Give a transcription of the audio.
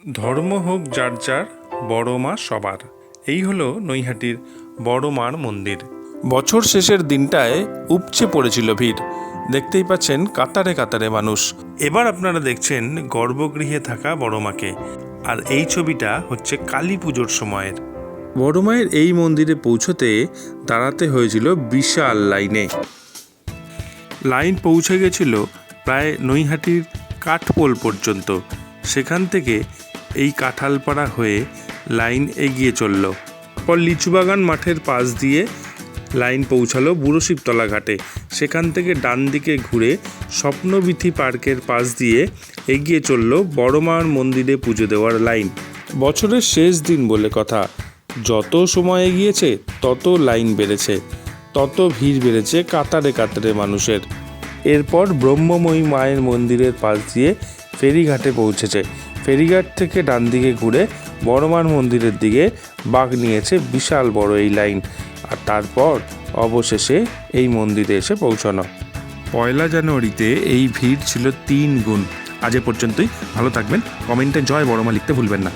ধর্ম হোক যার যার, বড় মা সবার। এই হলো নৈহাটির বড় মার মন্দির। বছর শেষের দিনটায় উপচে পড়েছিল ভিড়। দেখতেই পাচ্ছেন কাতারে কাতারে মানুষ। এবার আপনারা দেখছেন গর্ভগৃহে থাকা বড় মাকে। আর এই ছবিটা হচ্ছে কালী পুজোর সময়ের। বড় মায়ের এই মন্দিরে পৌঁছতে দাঁড়াতে হয়েছিল বিশাল লাইন পৌঁছে গেছিল প্রায় নৈহাটির কাঠপোল পর্যন্ত। সেখান থেকে এই কাঁঠালপাড়া হয়ে লাইন এগিয়ে চলল। পর লিচুবাগান মাঠের পাশ দিয়ে লাইন পৌঁছালো বুড়ো শিবতলা ঘাটে। সেখান থেকে ডান দিকে ঘুরে স্বপ্নবীথি পার্কের পাশ দিয়ে এগিয়ে চলল বড় মার মন্দিরে পুজো দেওয়ার লাইন। বছরের শেষ দিন বলে কথা, যত সময় এগিয়েছে তত লাইন বেড়েছে, তত ভিড় বেড়েছে কাতারে কাতারে মানুষের। এরপর ব্রহ্মময়ী মায়ের মন্দিরের পাশ দিয়ে ফেরিঘাটে পৌঁছেছে। ফেরিঘাট থেকে ডান দিকে ঘুরে বড় মার মন্দিরের দিকে বাঁক নিয়েছে বিশাল বড় এই লাইন। আর তারপর অবশেষে এই মন্দিরে এসে পৌঁছানো। 1 জানুয়ারিতে এই ভিড় ছিল 3 গুণ। আজ এ পর্যন্তই। ভালো থাকবেন। কমেন্টে জয় বড় মা লিখতে ভুলবেন না।